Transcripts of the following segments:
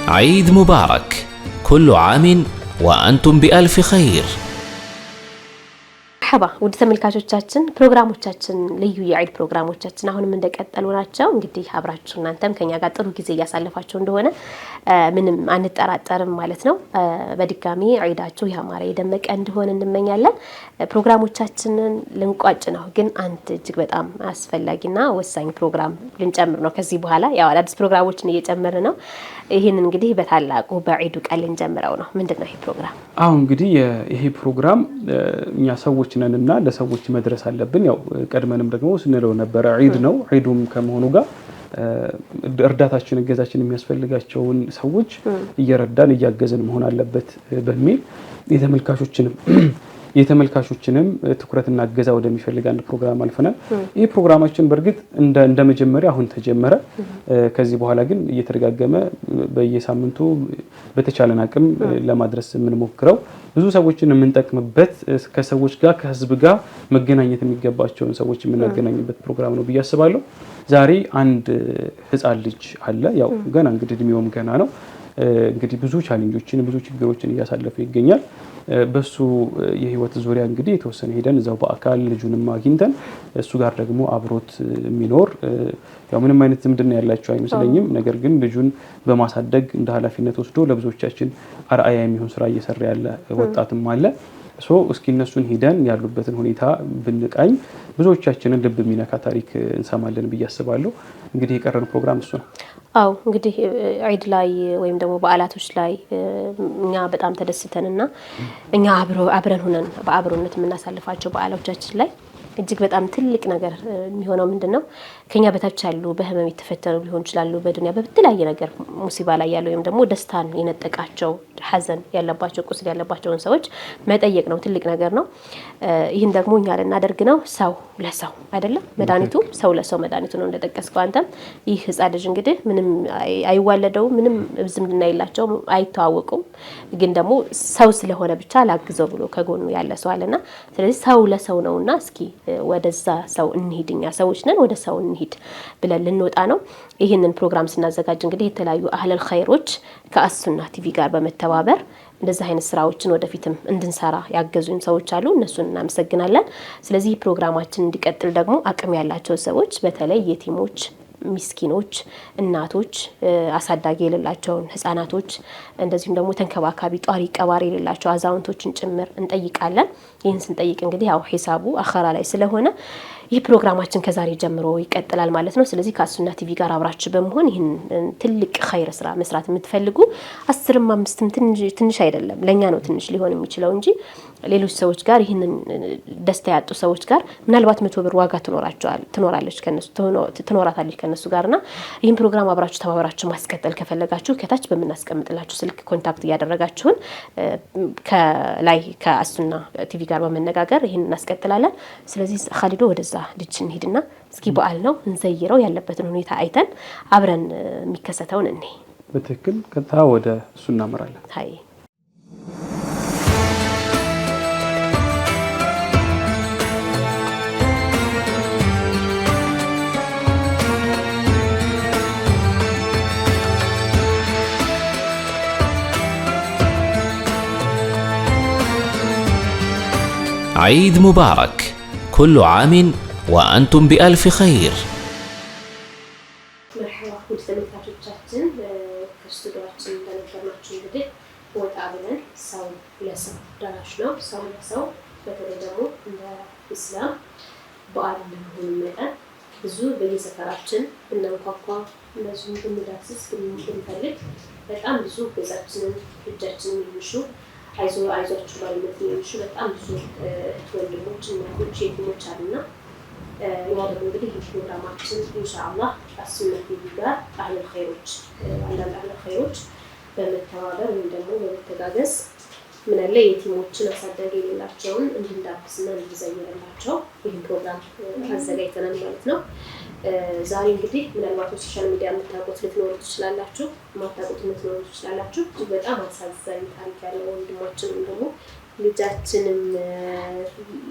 عيد مبارك، كل عام وأنتم بألف خير. مرحبا ود ተመልካቾቻችን ፕሮግራሞቻችን ልዩ የዒድ ፕሮግራሞቻችን አሁንም እንደቀጠሉ ናቸው። እንግዲህ አብራችሁ እናንተም ከኛ ጋር ጥሩ ጊዜ እያሳለፋችሁ እንደሆነ ምንም አንጠራጠርም ማለት ነው። በድጋሚ ዒዳችሁ ያማረ የደመቀ እንዲሆን እንመኛለን። ፕሮግራሞቻችንን ልንቋጭ ነው፣ ግን አንድ እጅግ በጣም አስፈላጊና ወሳኝ ፕሮግራም ልንጨምር ነው። ከዚህ በኋላ ያው አዳዲስ ፕሮግራሞችን እየጨመርን ነው። ይሄን እንግዲህ በታላቁ በዒዱ ቀን ልንጀምረው ነው። ምንድነው ይሄ ፕሮግራም? አሁን እንግዲህ ይሄ ፕሮግራም እኛ ሰዎች ነንና ለሰዎች መድረስ አለብን። ያው ቀድመንም ደግሞ ስንለው ነበር ዒድ ነው። ዒዱም ከመሆኑ ጋር እርዳታችን እገዛችን የሚያስፈልጋቸውን ሰዎች እየረዳን እያገዝን መሆን አለበት በሚል የተመልካቾችንም ትኩረትና እገዛ ወደሚፈልግ አንድ ፕሮግራም አልፈናል። ይሄ ፕሮግራማችን በርግጥ እንደ መጀመሪያ አሁን ተጀመረ። ከዚህ በኋላ ግን እየተደጋገመ በየሳምንቱ በተቻለን አቅም ለማድረስ የምንሞክረው ብዙ ሰዎችን የምንጠቅምበት ከሰዎች ጋር ከህዝብ ጋር መገናኘት የሚገባቸውን ሰዎች የምናገናኝበት ፕሮግራም ነው ብዬ አስባለሁ። ዛሬ አንድ ህፃን ልጅ አለ። ያው ገና እንግዲህ እድሜውም ገና ነው። እንግዲህ ብዙ ቻሌንጆችን ብዙ ችግሮችን እያሳለፈ ይገኛል። በሱ የህይወት ዙሪያ እንግዲህ የተወሰነ ሄደን እዛው በአካል ልጁንም አግኝተን እሱ ጋር ደግሞ አብሮት የሚኖር ያው ምንም አይነት ዝምድና ያላቸው አይመስለኝም። ነገር ግን ልጁን በማሳደግ እንደ ኃላፊነት ወስዶ ለብዙዎቻችን አርአያ የሚሆን ስራ እየሰራ ያለ ወጣትም አለ። እስኪ እነሱን ሄደን ያሉበትን ሁኔታ ብንቃኝ ብዙዎቻችንን ልብ የሚነካ ታሪክ እንሰማለን ብዬ አስባለሁ። እንግዲህ የቀረን ፕሮግራም እሱ ነው። አው እንግዲህ ዒድ ላይ ወይም ደግሞ በዓላቶች ላይ እኛ በጣም ተደስተንና እኛ አብረን ሆነን በአብሮነት የምናሳልፋቸው በዓላቶቻችን ላይ እጅግ በጣም ትልቅ ነገር የሚሆነው ምንድነው? ከኛ በታች ያሉ በህመም የተፈተኑ ሊሆን ይችላሉ፣ በዱንያ በተለያየ ነገር ሙሲባ ላይ ያለው ወይም ደግሞ ደስታን የነጠቃቸው ሐዘን ያለባቸው ቁስል ያለባቸውን ሰዎች መጠየቅ ነው። ትልቅ ነገር ነው። ይህን ደግሞ እኛ ልናደርግ ነው። ሰው ለሰው አይደለም መድኃኒቱ፣ ሰው ለሰው መድኃኒቱ ነው እንደጠቀስከው አንተም። ይህ ህፃን ልጅ እንግዲህ ምንም አይዋለደው፣ ምንም ዝምድና የላቸውም፣ አይተዋወቁም። ግን ደግሞ ሰው ስለሆነ ብቻ ላግዘው ብሎ ከጎኑ ያለ ሰው አለና ስለዚህ ሰው ለሰው ነውና እስኪ ወደዛ ሰው እንሂድኛ ሰዎች ነን ወደ ሰው እንሂድ ብለን ልንወጣ ነው። ይሄንን ፕሮግራም ስናዘጋጅ እንግዲህ የተለያዩ አህለል ኸይሮች ከአሱና ቲቪ ጋር በመተባበር እንደዚህ አይነት ስራዎችን ወደፊትም እንድንሰራ ያገዙን ሰዎች አሉ። እነሱን እናመሰግናለን። ስለዚህ ፕሮግራማችን እንዲቀጥል ደግሞ አቅም ያላቸው ሰዎች በተለይ የቲሞች፣ ሚስኪኖች፣ እናቶች፣ አሳዳጊ የሌላቸውን ህፃናቶች እንደዚሁም ደግሞ ተንከባካቢ ጧሪ ቀባሪ የሌላቸው አዛውንቶችን ጭምር እንጠይቃለን። ይህን ስንጠይቅ እንግዲህ ያው ሂሳቡ አኸራ ላይ ስለሆነ ይህ ፕሮግራማችን ከዛሬ ጀምሮ ይቀጥላል ማለት ነው። ስለዚህ ከአሱና ቲቪ ጋር አብራችሁ በመሆን ይህን ትልቅ ኸይር ስራ መስራት የምትፈልጉ 10ም 5ም ትንሽ አይደለም፣ ለኛ ነው ትንሽ ሊሆን የሚችለው እንጂ ሌሎች ሰዎች ጋር ይህንን ደስታ ያጡ ሰዎች ጋር ምናልባት 100 ብር ዋጋ ትኖራለች ከነሱ ጋርና ይህን ፕሮግራም አብራችሁ ተባብራችሁ ማስቀጠል ከፈለጋችሁ ከታች በመናስቀምጥላችሁ ስልክ ኮንታክት እያደረጋችሁን ከላይ ከአሱና ቲቪ ጋር በመነጋገር ይህን እናስቀጥላለን። ስለዚህ ኻሊዶ ወደዛ ልጅ እንሂድና እስኪ በዓል ነው እንዘይረው ያለበትን ሁኔታ አይተን አብረን የሚከሰተውን እንይ። በትክክል ከታ ወደ እሱ እናመራለን። ሃይ عيد مبارك، كل عام وأنتم بألف خير. مرحبا ود ተመልካቾቻችን ከስቱዲዮአችን እንደነበርናችሁ እንግዲህ ወጣ ብለን ሰው ለሰው ደራሽ ነው። ሰው ለሰው በተለይ ደግሞ እንደ እስላም በዓል እንደሆነ መጠን ብዙ በየሰፈራችን ብናንኳኳ እነሱን ብንዳስስ ብንፈልግ በጣም ብዙ ገዛችንን እጃችንን የሚሹ አይዟችሁ ባለበት የሚሹ በጣም ብዙ ወንድሞች እናቶች የቲሞች አሉና እኛ ደግሞ እንግዲህ ፕሮግራማችን ኢንሻአላህ አሱና ቲቪ ጋር አህለል ኸይሮች በመተባበር ወይም ደግሞ በመተጋገዝ ምን አለ የቲሞችን አሳዳጊ የሌላቸውን እንድንዳብስና እንድንዘይርላቸው ይህን ፕሮግራም አዘጋጅተናል ማለት ነው። ዛሬ እንግዲህ ምናልባት ሶሻል ሚዲያ የምታውቁት ልትኖሩ ትችላላችሁ፣ ማታውቁት ልትኖሩ ትችላላችሁ። በጣም አሳዛኝ ታሪክ ያለው ወንድማችን ደግሞ ልጃችንም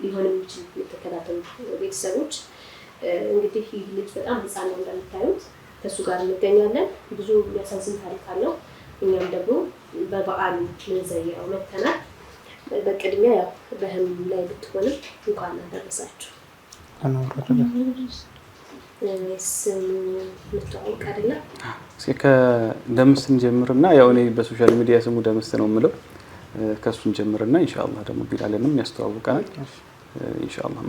ሊሆን የሚችል የተከታተሉ ቤተሰቦች እንግዲህ ይህ ልጅ በጣም ህፃን ነው እንደምታዩት። ከሱ ጋር እንገኛለን። ብዙ የሚያሳዝን ታሪክ አለው። እኛም ደግሞ በበዓል ልንዘይረው መተናል። በቅድሚያ ያው በህም ላይ ብትሆንም እንኳን አደረሳችሁ። ስም ልትዋወቅ አይደለ? እስኪ ከደምስ እንጀምርና ያው እኔ በሶሻል ሚዲያ ስሙ ደምስ ነው የምለው ከሱን ጀምርና ኢንሻአላህ ደግሞ ቢላልንም ያስተዋውቀናል። ኢንሻአላህ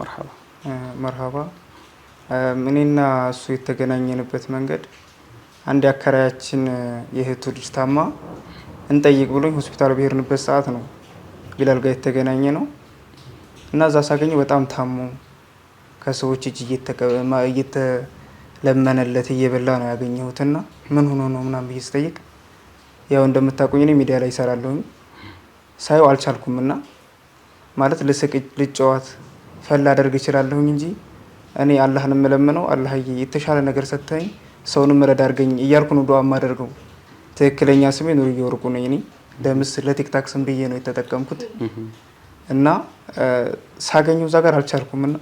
መርሃባ። እኔና እሱ የተገናኘንበት መንገድ አንድ አከራያችን የእህቱ ልጅ ታማ እንጠይቅ ብሎኝ ሆስፒታል በሄድንበት ሰዓት ነው ቢላል ጋር የተገናኘ ነው። እና እዛ ሳገኘው በጣም ታሞ ከሰዎች እጅ እየተለመነለት እየበላ ነው ያገኘሁትና ምን ሆኖ ነው ምናምን ብዬ ስጠይቅ ያው እንደምታውቁኝ እኔ ሚዲያ ላይ እሰራለሁኝ። ሳየው አልቻልኩምና ማለት ልስቅ ልጫወት ፈላ አደርግ እችላለሁኝ እንጂ እኔ አላህን የምለምነው አላህዬ የተሻለ ነገር ሰጥተኝ ሰውንም ረዳ አድርገኝ እያልኩ ነው ዱዓ የማደርገው። ትክክለኛ ስሜ ኑርዬ ወርቁ ነኝ። እኔ ደምስ ለቲክታክ ስም ብዬ ነው የተጠቀምኩት እና ሳገኘው እዛ ጋር አልቻልኩምና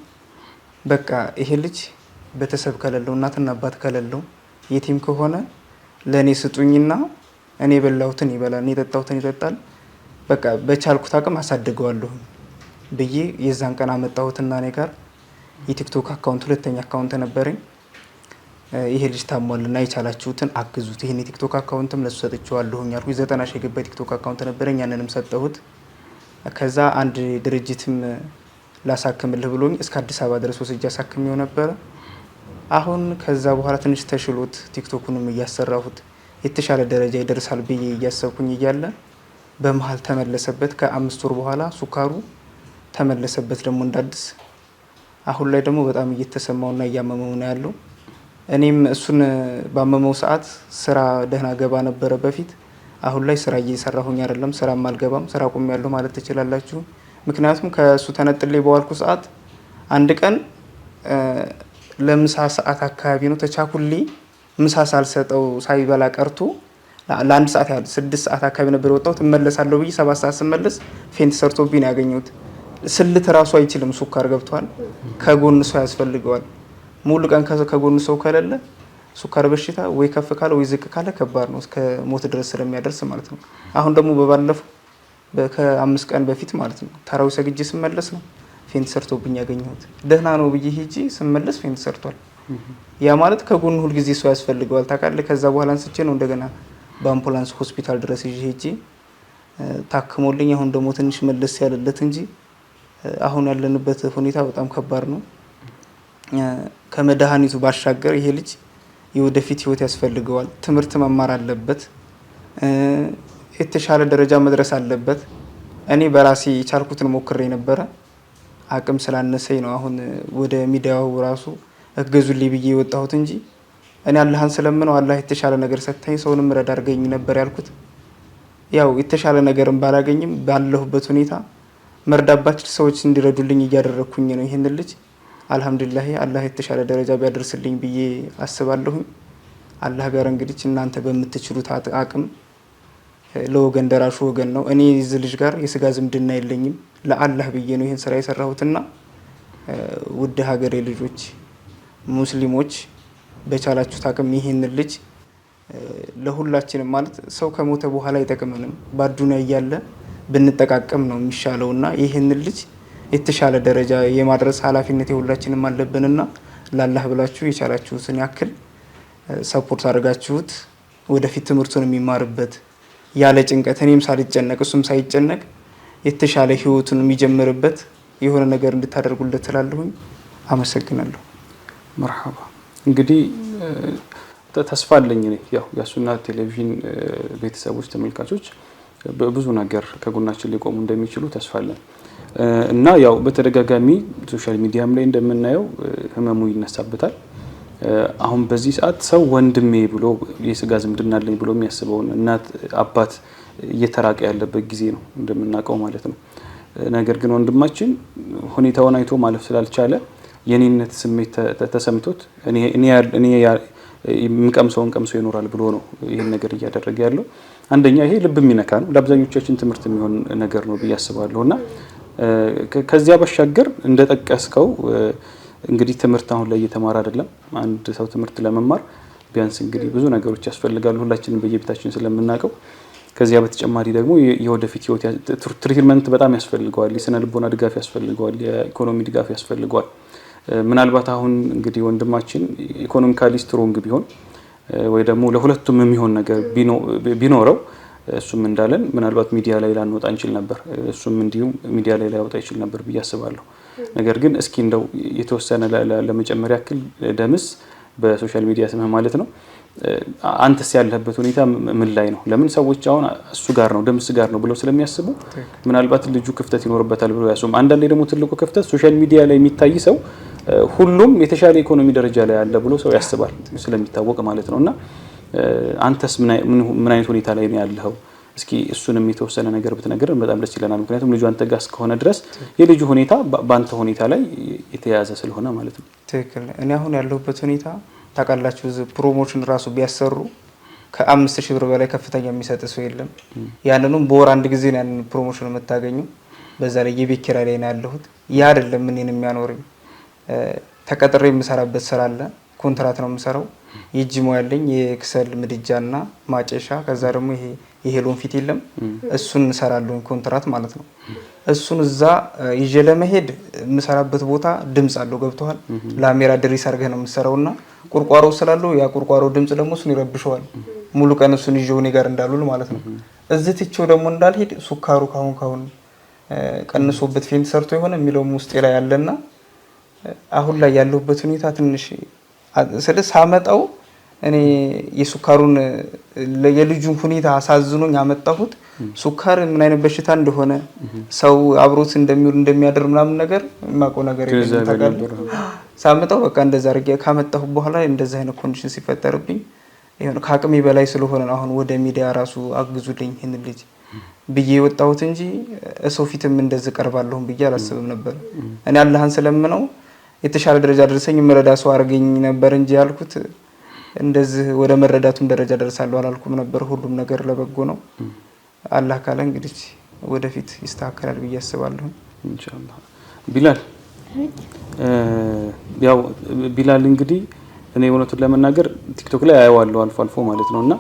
በቃ ይሄ ልጅ ቤተሰብ ከሌለው እናትና አባት ከሌለው የቲም ከሆነ ለእኔ ስጡኝና እኔ የበላሁትን ይበላል፣ እኔ የጠጣሁትን ይጠጣል፣ በቃ በቻልኩት አቅም አሳድገዋለሁ ብዬ የዛን ቀን አመጣሁትና እኔ ጋር የቲክቶክ አካውንት ሁለተኛ አካውንት ነበረኝ። ይሄ ልጅ ታሟልና የቻላችሁትን አግዙት፣ ይሄን የቲክቶክ አካውንትም ለሱ ሰጥቼዋለሁኝ አልኩኝ። 90 ሺህ የገባ ቲክቶክ አካውንት ነበረኝ፣ ያንንም ሰጠሁት። ከዛ አንድ ድርጅትም ላሳክምልህ ብሎኝ እስከ አዲስ አበባ ድረስ ወስጄ አሳክሜው ነበረ። አሁን ከዛ በኋላ ትንሽ ተሽሎት ቲክቶኩንም እያሰራሁት የተሻለ ደረጃ ይደርሳል ብዬ እያሰብኩኝ እያለ በመሀል ተመለሰበት። ከ5 ወር በኋላ ሱካሩ ተመለሰበት ደግሞ እንዳዲስ። አሁን ላይ ደግሞ በጣም እየተሰማውና እያመመው ነው ያለው። እኔም እሱን ባመመው ሰዓት ስራ ደህና ገባ ነበረ በፊት። አሁን ላይ ስራ እየሰራሁኝ አይደለም፣ ስራም አልገባም፣ ስራ ቆሜያለሁ ማለት ትችላላችሁ። ምክንያቱም ከእሱ ተነጥሌ በዋልኩ ሰዓት አንድ ቀን ለምሳ ሰዓት አካባቢ ነው ተቻኩሌ ምሳ ሳልሰጠው ሳይበላ ቀርቶ ለአንድ ሰዓት ያህል 6 ሰዓት አካባቢ ነበር የወጣሁት። እመለሳለሁ ብዬ 7 ሰዓት ስመለስ ፌንት ሰርቶብኝ ነው ያገኘሁት። ስልት ራሱ አይችልም፣ ሱካር ገብቷል። ከጎን ሰው ያስፈልገዋል። ሙሉ ቀን ከጎን ሰው ከሌለ ሱካር በሽታ ወይ ከፍ ካለ ወይ ዝቅ ካለ ከባድ ነው፣ እስከ ሞት ድረስ ስለሚያደርስ ማለት ነው። አሁን ደግሞ በባለፈው ከ5 ቀን በፊት ማለት ነው ተራዊ ሰግጄ ስመለስ ነው ፌንት ሰርቶብኝ ያገኘሁት። ደህና ነው ብዬ ሄጄ ስመለስ ፌንት ሰርቷል። ያ ማለት ከጎን ሁል ጊዜ ሰው ያስፈልገዋል ታውቃለህ። ከዛ በኋላ አንስቼ ነው እንደገና በአምቡላንስ ሆስፒታል ድረስ ይዤ ሄጄ ታክሞልኝ አሁን ደግሞ ትንሽ መለስ ያለለት እንጂ አሁን ያለንበት ሁኔታ በጣም ከባድ ነው። ከመድኃኒቱ ባሻገር ይሄ ልጅ የወደፊት ህይወት ያስፈልገዋል። ትምህርት መማር አለበት፣ የተሻለ ደረጃ መድረስ አለበት። እኔ በራሴ የቻልኩትን ሞክሬ ነበረ፣ አቅም ስላነሰኝ ነው አሁን ወደ ሚዲያው ራሱ እገዙልኝ ብዬ የወጣሁት እንጂ እኔ አላህን ስለምነው አላህ የተሻለ ነገር ሰጥተኝ ሰውንም ረዳ አድርገኝ ነበር ያልኩት። ያው የተሻለ ነገርም ባላገኝም ባለሁበት ሁኔታ መርዳባቸው ሰዎች እንዲረዱልኝ እያደረኩኝ ነው። ይሄን ልጅ አልহামዱሊላህ አላህ የተሻለ ደረጃ ቢያደርስልኝ ብዬ አስባለሁ። አላህ ጋር እንግዲህ እናንተ በምትችሉት አቅም ለወገን ደራሹ ወገን ነው። እኔ እዚህ ልጅ ጋር የስጋ ዝምድና የለኝም፣ ለአላህ ብዬ ነው ይሄን ስራ የሰራሁትና ውድ ሀገሬ ልጆች ሙስሊሞች በቻላችሁት አቅም ይሄን ልጅ ለሁላችንም ማለት ሰው ከሞተ በኋላ አይጠቅምንም፣ በአዱንያ እያለ ብንጠቃቀም ነው የሚሻለውና ይሄን ልጅ የተሻለ ደረጃ የማድረስ ኃላፊነት የሁላችንም አለብንና ለአላህ ብላችሁ የቻላችሁትን ያክል ሰፖርት አድርጋችሁት ወደፊት ትምህርቱን የሚማርበት ያለ ጭንቀት እኔም ሳልጨነቅ እሱም ሳይጨነቅ የተሻለ ህይወቱን የሚጀምርበት የሆነ ነገር እንድታደርጉለት ትላለሁኝ። አመሰግናለሁ። መርሐባ። እንግዲህ ተስፋ አለኝ እኔ ያው የሱና ቴሌቪዥን ቤተሰቦች ተመልካቾች በብዙ ነገር ከጎናችን ሊቆሙ እንደሚችሉ ተስፋ አለን እና ያው በተደጋጋሚ ሶሻል ሚዲያም ላይ እንደምናየው ህመሙ ይነሳበታል። አሁን በዚህ ሰዓት ሰው ወንድሜ ብሎ የስጋ ዝምድና አለኝ ብሎ የሚያስበውን እናት አባት እየተራቀ ያለበት ጊዜ ነው እንደምናውቀው ማለት ነው። ነገር ግን ወንድማችን ሁኔታውን አይቶ ማለፍ ስላልቻለ የኔነት ስሜት ተሰምቶት እኔ የምቀምሰውን ቀምሶ ይኖራል ብሎ ነው ይሄን ነገር እያደረገ ያለው። አንደኛ ይሄ ልብ የሚነካ ነው፣ ለአብዛኞቻችን ትምህርት የሚሆን ነገር ነው ብዬ አስባለሁና ከዚያ ባሻገር እንደጠቀስከው እንግዲህ ትምህርት አሁን ላይ እየተማረ አይደለም። አንድ ሰው ትምህርት ለመማር ቢያንስ እንግዲህ ብዙ ነገሮች ያስፈልጋሉ ሁላችንም በየቤታችን ስለምናውቀው። ከዚያ በተጨማሪ ደግሞ የወደፊት ህይወት ትሪትመንት በጣም ያስፈልገዋል። የስነ ልቦና ድጋፍ ያስፈልገዋል። የኢኮኖሚ ድጋፍ ያስፈልገዋል። ምናልባት አሁን እንግዲህ ወንድማችን ኢኮኖሚካሊ ስትሮንግ ቢሆን ወይ ደግሞ ለሁለቱም የሚሆን ነገር ቢኖረው እሱም እንዳለን ምናልባት ሚዲያ ላይ ላንወጣ እንችል ነበር፣ እሱም እንዲሁም ሚዲያ ላይ ላይወጣ ይችል ነበር ብዬ አስባለሁ። ነገር ግን እስኪ እንደው የተወሰነ ለመጨመሪያ ያክል ደምስ በሶሻል ሚዲያ ስምህ ማለት ነው አንተስ ያለህበት ሁኔታ ምን ላይ ነው? ለምን ሰዎች አሁን እሱ ጋር ነው ደምስ ጋር ነው ብለው ስለሚያስቡ ምናልባት ልጁ ክፍተት ይኖርበታል ብለው ያስቡ። አንዳንዴ ደግሞ ትልቁ ክፍተት ሶሻል ሚዲያ ላይ የሚታይ ሰው ሁሉም የተሻለ ኢኮኖሚ ደረጃ ላይ ያለ ብሎ ሰው ያስባል ስለሚታወቅ ማለት ነውና አንተስ ምን አይነት ሁኔታ ላይ ነው ያለኸው? እስኪ እሱንም የተወሰነ ነገር ብትነግረን በጣም ደስ ይለናል። ምክንያቱም ልጁ አንተ ጋር እስከሆነ ድረስ የልጁ ሁኔታ በአንተ ሁኔታ ላይ የተያያዘ ስለሆነ ማለት ነው። ትክክል። እኔ አሁን ያለሁበት ሁኔታ ታውቃላችሁ፣ ፕሮሞሽን ራሱ ቢያሰሩ ከ5000 ብር በላይ ከፍተኛ የሚሰጥ ሰው የለም። ያንንም በወር አንድ ጊዜ ነው ያንን ፕሮሞሽን የምታገኙ። በዛ ላይ የቤት ኪራይ ላይ ነው ያለሁት። ያ አይደለም እኔን የሚያኖረኝ። ተቀጥሬ የምሰራበት ስራ አለ፣ ኮንትራት ነው የምሰራው። የጂሞ ያለኝ የክሰል ምድጃና ማጨሻ፣ ከዛ ደግሞ ይሄ የሄሎን ፊት የለም እሱን እንሰራለሁ ኮንትራት ማለት ነው። እሱን እዛ ይዤ ለመሄድ የምሰራበት ቦታ ድምጽ አለው፣ ገብቷል። ላሜራ ድሪስ አድርገህ ነው የምሰራውና ቁርቋሮ ስላለው ያ ቁርቋሮ ድምጽ ደግሞ እሱን ይረብሸዋል። ሙሉ ቀን እሱን ይዤው እኔ ጋር እንዳሉል ማለት ነው። እዚህ ትቼው ደግሞ እንዳልሄድ ሱካሩ ካሁን ቀንሶበት ፌንት ሰርቶ የሆነ የሚለውም ውስጤ ላይ ያለና አሁን ላይ ያለሁበት ሁኔታ ትንሽ ሳመጣው እኔ የሱካሩን የልጁን ሁኔታ አሳዝኖኝ ያመጣሁት ሱካር ምን አይነት በሽታ እንደሆነ ሰው አብሮት እንደሚውል እንደሚያደር ምናምን ነገር የማውቀው ነገር የለም። ሳመጣው በቃ እንደዛ አድርጌ ካመጣሁ በኋላ እንደዛ አይነት ኮንዲሽን ሲፈጠርብኝ ይሄን ከአቅሜ በላይ ስለሆነ አሁን ወደ ሚዲያ ራሱ አግዙልኝ ይሄን ልጅ ብዬ ወጣሁት እንጂ ሰው ፊትም እንደዚህ ቀርባለሁ ብዬ አላስብም ነበር። እኔ አላህን ስለምነው የተሻለ ደረጃ ደርሰኝ መረዳ ሰው አርገኝ ነበር እንጂ ያልኩት እንደዚህ ወደ መረዳቱም ደረጃ ደርሳለሁ አላልኩም ነበር። ሁሉም ነገር ለበጎ ነው። አላህ ካለ እንግዲህ ወደፊት ይስተካከላል ብዬ አስባለሁ ኢንሻአላህ። ቢላል ያው ቢላል እንግዲህ እኔ እውነቱን ለመናገር ቲክቶክ ላይ አየዋለሁ አልፎ አልፎ ማለት ነውና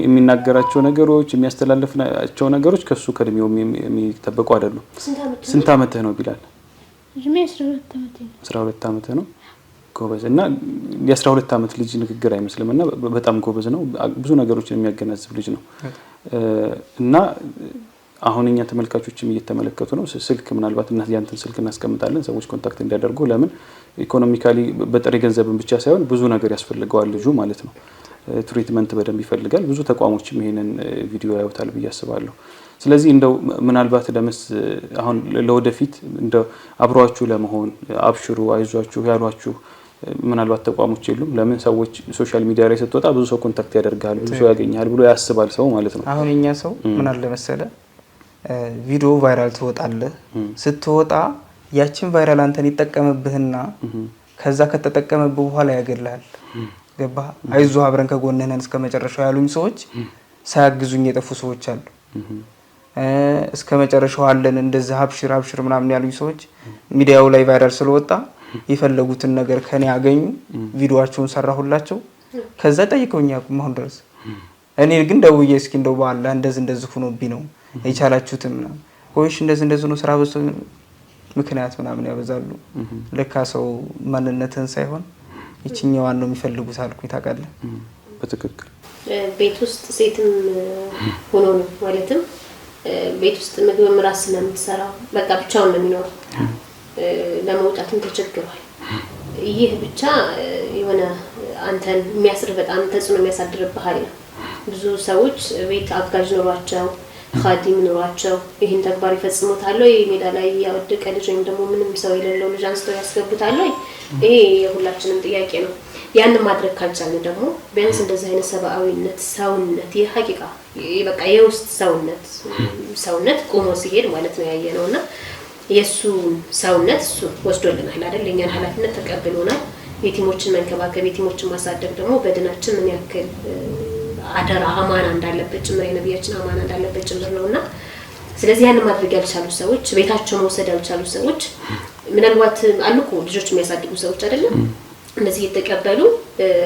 የሚናገራቸው ነገሮች የሚያስተላልፋቸው ነገሮች ከሱ ከእድሜው የሚጠበቁ አይደሉም። ስንት አመትህ ነው ቢላል? 12 አመት ነው። ጎበዝ እና የ12 አመት ልጅ ንግግር አይመስልምና በጣም ጎበዝ ነው። ብዙ ነገሮችን የሚያገናዝብ ልጅ ነው። እና አሁን እኛ ተመልካቾችም እየተመለከቱ ነው። ስልክ ምናልባት እና ያንተን ስልክ እናስቀምጣለን ሰዎች ኮንታክት እንዲያደርጉ። ለምን ኢኮኖሚካሊ በጥሬ ገንዘብን ብቻ ሳይሆን ብዙ ነገር ያስፈልገዋል ልጁ ማለት ነው። ትሪትመንት በደንብ ይፈልጋል። ብዙ ተቋሞችም ይሄንን ቪዲዮ ያዩታል ብዬ አስባለሁ። ስለዚህ እንደው ምናልባት ደምስ አሁን ለወደፊት እንደው አብሯችሁ ለመሆን አብሽሩ አይዟችሁ ያሏችሁ ምናልባት ተቋሞች የሉም? ለምን ሰዎች ሶሻል ሚዲያ ላይ ስትወጣ ብዙ ሰው ኮንታክት ያደርጋል፣ ብዙ ሰው ያገኛል ብሎ ያስባል ሰው ማለት ነው። አሁን እኛ ሰው ምን አለ መሰለ ቪዲዮ ቫይራል ትወጣለህ። ስትወጣ ያችን ቫይራል አንተን ይጠቀምብህና ከዛ ከተጠቀመብህ በኋላ ያገላል። ገባ? አይዞህ አብረን ከጎንህ ነን እስከመጨረሻው ያሉኝ ሰዎች ሳያግዙኝ የጠፉ ሰዎች አሉ። እስከ መጨረሻው አለን እንደዚህ አብሽር ምናምን ያሉኝ ሰዎች ሚዲያው ላይ ቫይራል ስለወጣ የፈለጉትን ነገር ከኔ ያገኙ፣ ቪዲዮአቸውን ሰራሁላቸው። ከዛ ጠይቀውኝ ያቁም አሁን ድረስ። እኔ ግን ደውዬ እስኪ እንደው ባላ እንደዚህ ሆኖብኝ ነው የቻላችሁትም ነው ወይስ እንደዚህ ነው ስራ በሱ ምክንያት ምናምን ያበዛሉ። ለካ ሰው ማንነትን ሳይሆን ይችኛዋን ነው የሚፈልጉት አልኩኝ። ታውቃለህ? በትክክል ቤት ውስጥ ሴትም ሆኖ ነው ማለትም ቤት ውስጥ ምግብ ራስ ስለምትሰራው በቃ ብቻውን ነው የሚኖረው። ለመውጣትም ተቸግሯል። ይህ ብቻ የሆነ አንተን የሚያስር በጣም ተጽዕኖ የሚያሳድርብሃል ነው። ብዙ ሰዎች ቤት አጋዥ ኖሯቸው ኻዲም ኖሯቸው ይህን ተግባር ይፈጽሙታል ወይ ሜዳ ላይ ያወደቀ ልጅ ወይም ደግሞ ምንም ሰው የሌለው ልጅ አንስተው ያስገቡታል ወይ? ይሄ የሁላችንም ጥያቄ ነው። ያንን ማድረግ ካልቻልን ደግሞ ቢያንስ እንደዚህ አይነት ሰብአዊነት ሰውነት የሐቂቃ በቃ የውስጥ ሰውነት ቆሞ ሲሄድ ማለት ነው ያየነውና የሱ ሰውነት እሱ ወስዶልናል አይደል? የኛን ኃላፊነት ተቀብሎናል። የቲሞችን መንከባከብ የቲሞችን ማሳደግ ደግሞ በድናችን ምን ያክል አደራ አማና እንዳለበት ጭምር የነብያችን አማና እንዳለበት ጭምር ነውና ስለዚህ ያን ማድረግ ያልቻሉ ሰዎች ቤታቸው መውሰድ ያልቻሉ ሰዎች ምናልባት አልኩ ልጆች የሚያሳድጉ ሰዎች አይደለም እነዚህ እየተቀበሉ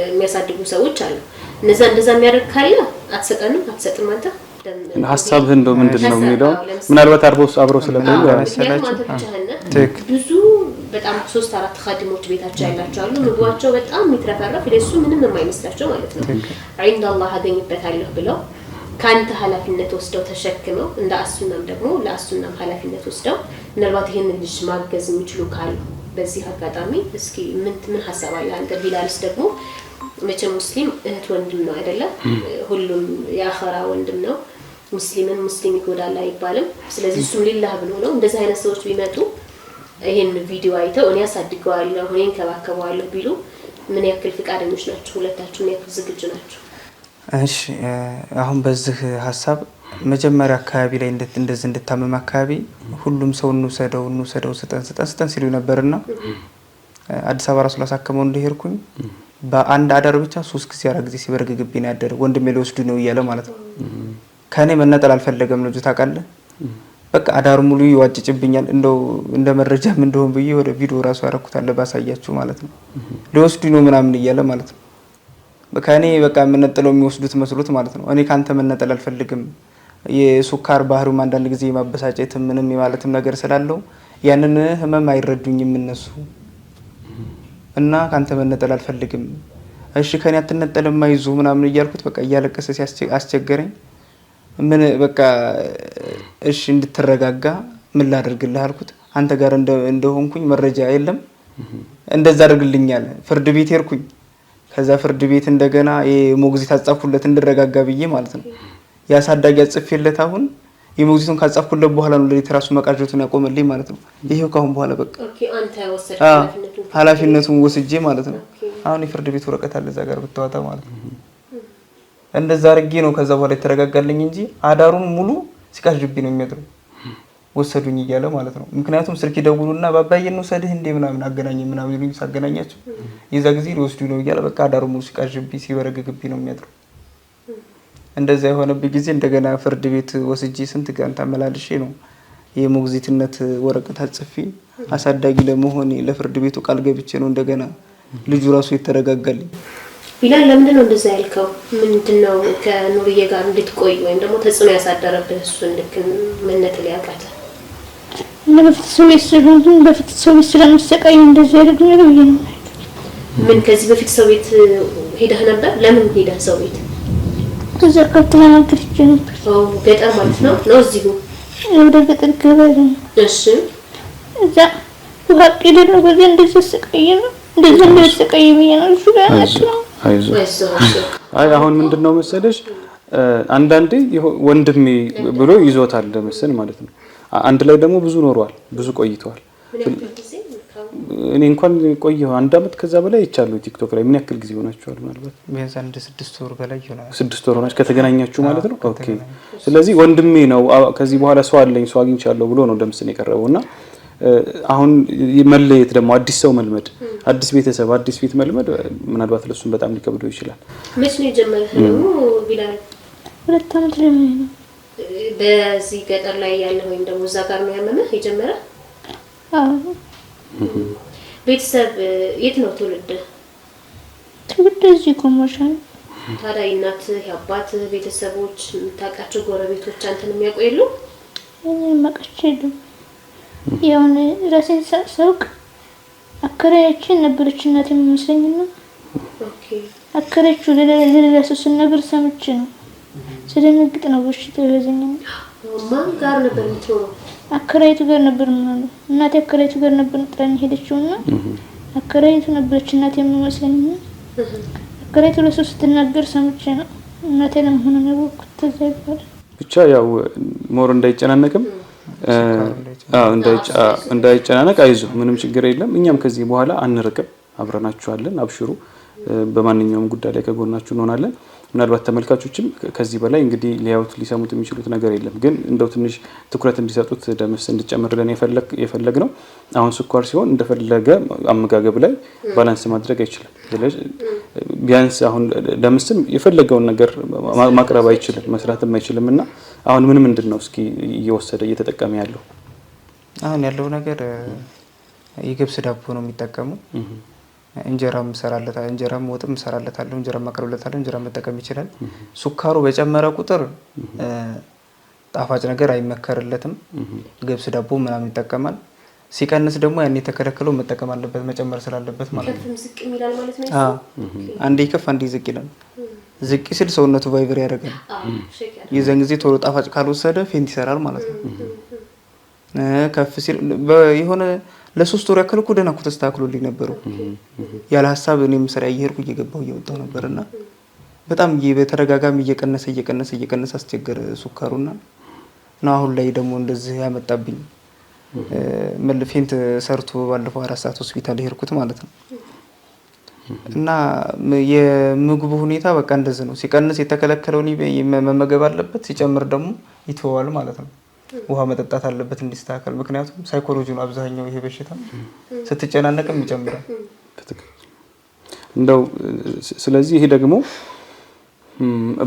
የሚያሳድጉ ሰዎች አሉ። እንደዛ የሚያደርግ ካለ አትሰጥም አንተ ሀሳብህ እንደው ምንድነው የሚለው ምናልባት አብረው ስለሚሉ ብዙ በጣም 3-4 ኻዲሞች ቤታቸው ያላቸው አሉ። ምግባቸው በጣም የሚትረፈረፍ ለሱ ምንም የማይመስላቸው ማለት ነው። عند الله አገኝበታለሁ ብለው ካንተ ኃላፊነት ወስደው ተሸክመው እንደ አሱናም ደግሞ ለአሱናም ኃላፊነት ወስደው ምናልባት ይሄንን ልጅ ማገዝ የሚችሉ ካሉ በዚህ አጋጣሚ እስኪ ምን ሐሳብ አለ አንተ? ቢላልስ ደግሞ መቼም ሙስሊም እህት ወንድም ነው አይደለ? ሁሉም የአኺራ ወንድም ነው። ሙስሊም ይጎዳል አይባልም። ስለዚህ እሱም ሊላህ ብሎ ነው። እንደዚህ አይነት ሰዎች ቢመጡ ይሄን ቪዲዮ አይተው እኔ አሳድገዋለሁ እኔ እንከባከበዋለሁ ቢሉ ምን ያክል ፍቃደኞች ናቸው? ሁለታችሁ ምን ያክል ዝግጁ ናቸው? እሺ አሁን በዚህ ሐሳብ መጀመሪያ አካባቢ ላይ እንደዚህ እንድታመም አካባቢ ሁሉም ሰው እንውሰደው ስጠን ሲሉ ነበርና አዲስ አበባ ራሱ ላሳከመው እንደሄድኩኝ በአንድ አዳር ብቻ 3 ጊዜ 4 ጊዜ ሲበርግግብኝ ነው ያደረው። ወንድሜ ሊወስዱ ነው እያለ ማለት ነው። ከኔ መነጠል አልፈለገም ልጁ ታውቃለህ። በቃ አዳር ሙሉ ይዋጭጭብኛል። እንደው እንደ መረጃም እንደሆን ብዬ ወደ ቪዲዮ ራሱ ያረኩታል ባሳያችሁ ማለት ነው። ሊወስዱ ነው ምናምን እያለ ማለት ነው። ከኔ በቃ መነጠለው የሚወስዱት መስሎት ማለት ነው። እኔ ካንተ መነጠል አልፈልግም። የሱካር ባህሩም አንዳንድ ጊዜ ማበሳጨት ምንም የማለትም ነገር ስላለው ያንን ህመም አይረዱኝም እነሱ እና ካንተ መነጠል አልፈልግም። እሺ ከኔ አትነጠልም አይዞ ምናምን እያልኩት በቃ እያለቀሰ ሲያስቸገረኝ ምን በቃ እሺ እንድትረጋጋ ምን ላደርግልህ አልኩት። አንተ ጋር እንደሆንኩኝ መረጃ የለም እንደዛ አድርግልኛል። ፍርድ ቤት ሄድኩኝ። ከዛ ፍርድ ቤት እንደገና የሞግዚት አጻፍኩለት እንድረጋጋ ብዬ ማለት ነው። ያሳዳጊ አጽፌለት አሁን የሞግዚቱን ካጻፍኩለት በኋላ ነው ለሊት ራሱ መቃዠቱን ያቆመልኝ ማለት ነው። ይሄው ካሁን በኋላ በቃ አንተ ወሰድክ ኃላፊነቱን ወስጄ ማለት ነው። አሁን የፍርድ ቤት ወረቀት አለ እዛ ጋር ብታወጣ ማለት ነው። እንደዛ አድርጌ ነው ከዛ በኋላ የተረጋጋልኝ እንጂ አዳሩን ሙሉ ሲቃዥብኝ ነው የሚያድረው ወሰዱኝ እያለ ማለት ነው። ምክንያቱም ስልክ ይደውሉና ባባዬ ነው ሰድህ እንደ ምናምን አገናኘ ምናምን ይሉኝ ሳገናኛቸው የዛ ጊዜ ሊወስዱኝ ነው እያለ በቃ አዳሩን ሙሉ ሲቃዥብኝ ሲበረግግብኝ ነው የሚያድረው። እንደዛ የሆነብኝ ጊዜ እንደገና ፍርድ ቤት ወስጄ ስንት ቀን ተመላልሼ ነው የሞግዚትነት ወረቀት አጽፌ አሳዳጊ ለመሆኔ ለፍርድ ቤቱ ቃል ገብቼ ነው እንደገና ልጁ ራሱ የተረጋጋልኝ። ቢላል ለምንድን ነው እንደዛ ያልከው? ምንድነው ከኑርዬ ጋር እንድትቆይ ወይም ደግሞ ተጽዕኖ ያሳደረብህ እሱ መነጠል ያቃተ? በፊት ሰው ቤት ስለምሰቃይ እንደዛ ያደርጉኛል ብዬ ነው። ምን ከዚህ በፊት ሰው ቤት ሄደህ ነበር? ለምን ሄደህ ሰው ቤት? ከዛ ከተማ ነገር ሄጄ ነበር። ገጠር ማለት ነው እዚሁ ወደ ገጠር ገበሬ። እሺ እዛ ውሃ ነው በዚህ እንደዚህ ሰቃይ ነው እንደዚህ እንደሰቃይ ብዬ ነው እሱ ጋር ነው። አይ አሁን ምንድነው መሰለሽ አንዳንዴ ወንድሜ ብሎ ይዞታል ለምሳሌ ማለት ነው። አንድ ላይ ደግሞ ብዙ ኖሯል፣ ብዙ ቆይቷል። እኔ እንኳን ቆየሁ 1 አመት ከዛ በላይ ይቻላል። ቲክቶክ ላይ ምን ያክል ጊዜ ሆናችኋል? ማለት ቢያንስ 6 ወር በላይ ይሆናል። 6 ወር ሆናችሁ ከተገናኛችሁ ማለት ነው። ኦኬ። ስለዚህ ወንድሜ ነው ከዚህ በኋላ ሰው አለኝ ሰው አግኝቻለሁ ብሎ ነው ደምስን የቀረበውና አሁን መለየት ደግሞ አዲስ ሰው መልመድ አዲስ ቤተሰብ አዲስ ፊት መልመድ ምናልባት ለሱም በጣም ሊከብደው ይችላል። መቼ ነው የጀመረው ቢላል? 2 አመት ላይ ነው። በዚህ ገጠር ላይ ያለ ወይም ደግሞ እዛ ጋር ነው ያመመህ የጀመረ? አዎ። ቤተሰብ የት ነው ትውልድ? እዚህ ኮምቦልቻ። ታዲያ እናትህ የአባትህ ቤተሰቦች የምታውቃቸው ጎረቤቶች አንተን የሚያውቁ የሉ? እኔ ማውቃቸው የሉም። ያውን ራሴን ሳውቅ አከራያችን ነበረች እናቴ የሚመስለኝና ኦኬ አከራያችሁ ለሌላ ነገር ሰምቼ ነው ስለነግጥ ነው በሽታው ያዘኝ። ማን ጋር ነበር የምትኖረው? አከራይቱ ጋር ነበር የምኖረው። እናቴ አከራይቱ ጋር ነበር ጥራኝ ሄደችውና አከራይቱ ነበረች እናቴ የሚመስለኝና አከራይቱ ለሰው ስትናገር ሰምቼ ነው እናቴ ለመሆኑ ነው ወቅት ተዘይቷል። ብቻ ያው ሞር እንዳይጨናነቅም እንዳይጨናነቅ አይዞ ምንም ችግር የለም። እኛም ከዚህ በኋላ አንርቅም፣ አብረናችኋለን። አብሽሩ፣ በማንኛውም ጉዳይ ላይ ከጎናችሁ እንሆናለን። ምናልባት ተመልካቾችም ከዚህ በላይ እንግዲህ ሊያዩት ሊሰሙት የሚችሉት ነገር የለም፣ ግን እንደው ትንሽ ትኩረት እንዲሰጡት ደምስ እንዲጨምርልን የፈለግ ነው። አሁን ስኳር ሲሆን እንደፈለገ አመጋገብ ላይ ባላንስ ማድረግ አይችልም። ስለዚህ ቢያንስ አሁን ደምስም የፈለገውን ነገር ማቅረብ አይችልም፣ መስራትም አይችልም እና አሁን ምንድነው እስኪ እየወሰደ እየተጠቀመ ያለው? አሁን ያለው ነገር የገብስ ዳቦ ነው የሚጠቀመው። እንጀራም ሰራለታል እንጀራም ወጥም ሰራለታለሁ እንጀራም አቀርብለታለሁ እንጀራ መጠቀም ይችላል። ሱካሩ በጨመረ ቁጥር ጣፋጭ ነገር አይመከርለትም። ገብስ ዳቦ ምናምን ይጠቀማል። ሲቀንስ ደግሞ ያን የተከለከለው መጠቀም አለበት መጨመር ስላለበት ማለት ነው። ዝቅ ይላል ማለት ነው። አንዴ ከፍ አንዴ ዝቅ ይላል። ዝቅ ሲል ሰውነቱ ቫይብር ያደርጋል። የዛን ጊዜ ቶሎ ጣፋጭ ካልወሰደ ፌንት ይሰራል ማለት ነው። ከፍ ሲል የሆነ ለ3 ወር ያክል እኮ ደህና እኮ ተስተካክሎልኝ ነበረው። ያለ ሀሳብ እኔም ስራ እየሄድኩ እየገባሁ እየወጣሁ ነበርና በጣም በተደጋጋሚ እየቀነሰ አስቸገረ ሱካሩና አሁን ላይ ደግሞ እንደዚህ ያመጣብኝ ፌንት ሰርቶ ባለፈው 4 ሰዓት ሆስፒታል ሄድኩት ማለት ነው። እና የምግቡ ሁኔታ በቃ እንደዚህ ነው። ሲቀንስ የተከለከለውን መመገብ አለበት፣ ሲጨምር ደግሞ ይተዋል ማለት ነው። ውሃ መጠጣት አለበት እንዲስተካከል። ምክንያቱም ሳይኮሎጂ ነው አብዛኛው ይሄ በሽታ ስትጨናነቅም ይጨምራል። እንደው ስለዚህ ይሄ ደግሞ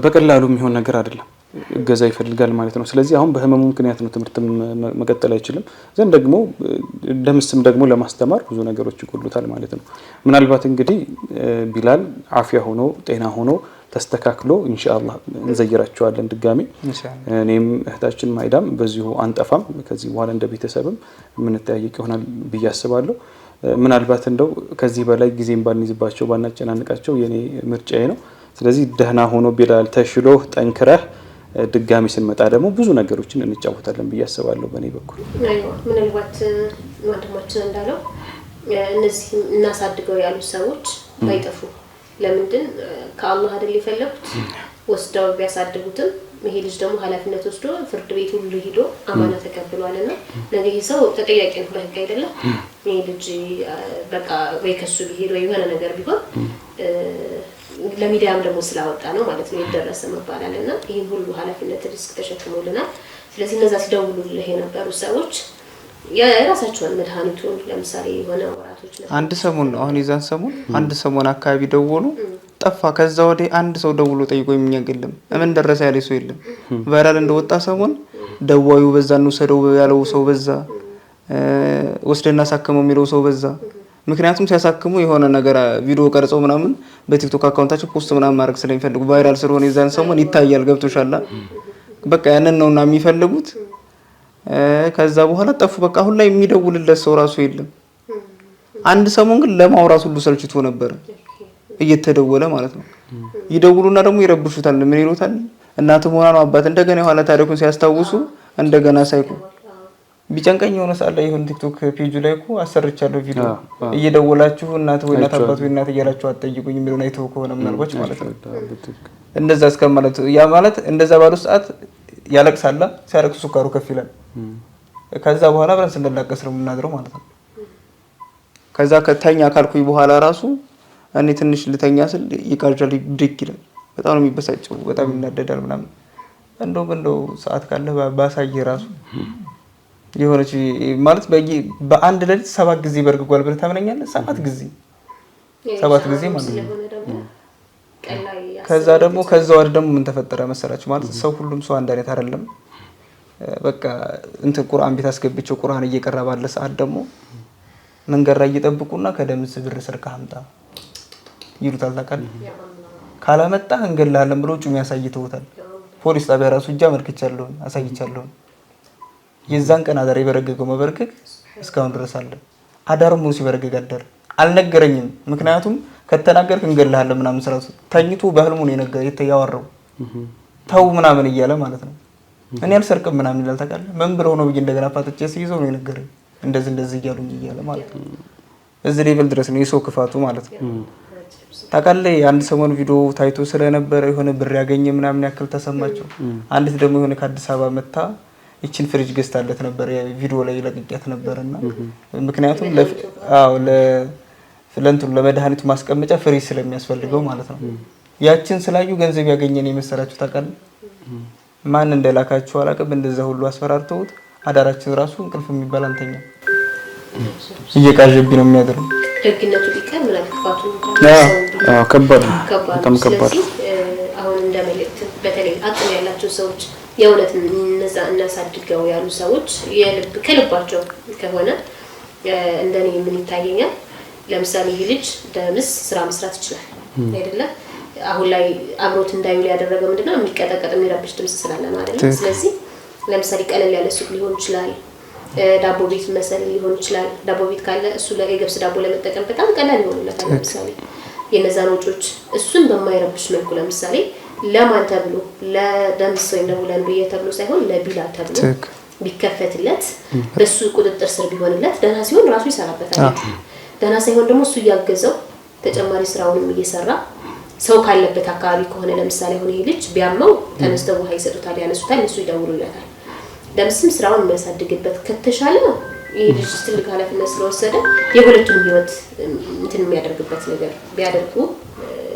በቀላሉ የሚሆን ነገር አይደለም፣ እገዛ ይፈልጋል ማለት ነው። ስለዚህ አሁን በህመሙ ምክንያት ነው ትምህርት መቀጠል አይችልም። ዘንድ ደግሞ ደምስም ደግሞ ለማስተማር ብዙ ነገሮች ይጎሉታል ማለት ነው። ምናልባት እንግዲህ ቢላል አፊያ ሆኖ ጤና ሆኖ ተስተካክሎ ኢንሻአላህ እንዘይራቸዋለን ድጋሚ። እኔም እህታችን ማይዳም በዚሁ አንጠፋም። ከዚህ በኋላ እንደ ቤተሰብም የምንተያየቅ ይሆናል ብዬ አስባለሁ። ምናልባት እንደው ከዚህ በላይ ጊዜም ባንይዝባቸው ባናጨናንቃቸው የኔ ምርጫዬ ነው። ስለዚህ ደህና ሆኖ ቢላል ተሽሎ ጠንክረህ ድጋሚ ስንመጣ ደግሞ ብዙ ነገሮችን እንጫወታለን ብዬ አስባለሁ በእኔ በኩል። ምናልባት ወንድማችን እንዳለው እነዚህ እናሳድገው ያሉ ሰዎች ባይጠፉ ለምንድን ከአላህ አይደል የፈለጉት ወስደው ቢያሳድጉትም ይሄ ልጅ ደግሞ ኃላፊነት ወስዶ ፍርድ ቤት ሁሉ ሄዶ አማና ተቀብሏልና ነገ ይሄ ሰው ተጠያቂ ነው በህግ አይደለም። ይሄ ልጅ በቃ ወይ ከሱ ቢሄድ ወይ የሆነ ነገር ቢሆን ለሚዲያም ደግሞ ስላወጣ ነው ማለት ነው የደረሰ መባላልና ይሄን ሁሉ ኃላፊነት ሪስክ ተሸክሞልናል። ስለዚህ እነዛ ሲደውሉልህ የነበሩ ሰዎች የራሳቸውን መድኃኒቱን ለምሳሌ የሆነ ወራቶች ነው አንድ ሰሞን ነው አሁን የዛን ሰሞን አንድ ሰሞን አካባቢ ደወሉ ጠፋ። ከዛ ወዲህ አንድ ሰው ደውሎ ጠይቆ የሚያገልም ምን ደረሰ ያለ ሰው የለም። ቫይራል እንደወጣ ሰሞን ደዋዩ በዛ ነው ሰደው ያለው ሰው በዛ ወስደና ሳከመው የሚለው ሰው በዛ። ምክንያቱም ሲያሳክሙ የሆነ ነገር ቪዲዮ ቀርጸው ምናምን በቲክቶክ አካውንታቸው ፖስት ምናምን ማድረግ ስለሚፈልጉ ቫይራል ስለሆነ የዛን ሰሞን ይታያል። ገብቶሻል? በቃ ያንን ነውና የሚፈልጉት። ከዛ በኋላ ጠፉ። በቃ አሁን ላይ የሚደውልለት ሰው ራሱ የለም። አንድ ሰሞን ግን ለማውራት ሁሉ ሰልችቶ ነበር እየተደወለ ማለት ነው። ይደውሉና ደግሞ ይረብሹታል። ምን ይሉታል? እናት ሆና ነው አባት እንደገና የኋላ ታሪኩን ሲያስታውሱ እንደገና ሳይቁ ቢጨንቀኝ የሆነ ሰዓት ላይ ይሁን ቲክቶክ ፔጁ ላይ እኮ አሰርቻለሁ ቪዲዮ እየደወላችሁ እናት ወይ እናት አባት ወይ እናት እያላችሁ አትጠይቁኝ የሚሉን አይተው ከሆነ ምናልባት ማለት ነው እንደዛ እስከማለት ያ ማለት እንደዛ ባሉ ሰዓት ያለቅሳላ። ሲያለቅሱ ሱካሩ ከፍ ይላል። ከዛ በኋላ ብለን ስንላቀስ ነው የምናድረው ማለት ነው። ከዛ ከተኛ ካልኩኝ በኋላ ራሱ እኔ ትንሽ ልተኛ ስል ይቃጃል፣ ድግ ይላል። በጣም ነው የሚበሳጨው፣ በጣም ይናደዳል ምናምን። እንደው ሰዓት ካለ ባሳየ ራሱ የሆነች ማለት በአንድ ሌሊት 7 ጊዜ በርግጓል ብለህ ታምነኛለህ? 7 ጊዜ ማለት ነው። ከዛ ደግሞ ወዲህ ደግሞ ምን ተፈጠረ መሰላችሁ? ማለት ሰው ሁሉም ሰው አንድ አይነት አይደለም። በቃ እንትን ቁርአን ቤት አስገብቼው ቁርአን እየቀራ ባለ ሰዓት ደግሞ መንገድ ላይ እየጠብቁና ከደምስ ብር ስር ካምጣ ይሉታል። ታውቃለህ? ካላመጣ እንገላለን ብሎ ጩም ያሳይተውታል። ፖሊስ ጣቢያ ራሱ እጃ መልክቻለሁ አሳይቻለሁ። የዛን ቀን አዳር የበረገገው መበርገግ እስካሁን ድረስ አለ። አዳር ሙሉ ሲበረገግ አዳር አልነገረኝም። ምክንያቱም ከተናገርክ እንገላለን ምናምን ስራው ተኝቶ በህልሙ ነው ያወራው። ተው ምናምን እያለ ማለት ነው። እኔ አልሰርቅም ምናምን ይላል። ታውቃለህ? ምን ብለው ነው ብዬ እንደገና ፋጥቼ ሲይዘው ነው የነገረኝ። እንደዚህ እያሉኝ እያለ ማለት ነው። እዚህ ሌቭል ድረስ ነው የሰው ክፋቱ ማለት ነው። ታውቃለህ? አንድ ሰሞን ቪዲዮ ታይቶ ስለነበረ የሆነ ብር ያገኘ ምናምን ያክል ተሰማቸው። አንዲት ደግሞ የሆነ ከአዲስ አበባ መጣ ይችን ፍሪጅ ገዝታለት ነበር። ቪዲዮ ላይ ለቅቄያት ነበርና ምክንያቱም ለእንትኑ ለመድኃኒቱ ማስቀመጫ ፍሪጅ ስለሚያስፈልገው ማለት ነው። ያችን ስላዩ ገንዘብ ያገኘን የመሰላችሁ ታውቃለህ? ማን እንደላካችሁ አላውቅም። እንደዛ ሁሉ አስፈራርተውት አዳራችን ራሱ እንቅልፍ የሚባል አንተኛ እየቃዠብኝ ነው የሚያደርገው። ደግነቱ ቢቀር ምን አልክፋቱ ከባድ በጣም ከባድ። አሁን እንደ መልእክት በተለይ አቅም ያላቸው ሰዎች የእውነት እነዛ እናሳድገው ያሉ ሰዎች ከልባቸው ከሆነ እንደኔ ምን ይታየኛል ለምሳሌ ይህ ልጅ ደምስ ስራ መስራት ይችላል አይደለ? አሁን ላይ አብሮት እንዳይውል ያደረገው ምንድነው? የሚቀጠቀጥ የሚረብሽ ድምጽ ስላለ ነው አይደለ? ስለዚህ ለምሳሌ ቀለል ያለ ሱቅ ሊሆን ይችላል፣ ዳቦ ቤት መሰል ሊሆን ይችላል። ዳቦ ቤት ካለ እሱ ለገብስ ዳቦ ለመጠቀም በጣም ቀላል ይሆንለታል። ለምሳሌ የነዛን ወጪዎች እሱን በማይረብሽ መልኩ ለምሳሌ ለማን ተብሎ ለደምስ ወይም ደግሞ ለንብየ ተብሎ ሳይሆን ለቢላል ተብሎ ቢከፈትለት በሱ ቁጥጥር ስር ቢሆንለት ደህና ሲሆን ራሱ ይሰራበታል። ደህና ሳይሆን ደግሞ እሱ እያገዘው ተጨማሪ ስራውንም እየሰራ ሰው ካለበት አካባቢ ከሆነ ለምሳሌ ሆነ ይሄ ልጅ ቢያመው ተነስተው ውሃ ይሰጡታል፣ ያነሱታል፣ እሱ ይደውሉለታል። ደምስም ስራውን የሚያሳድግበት ከተሻለ ይሄ ልጅ ትልቅ ኃላፊነት ስለወሰደ የሁለቱም ህይወት እንትን የሚያደርግበት ነገር ቢያደርጉ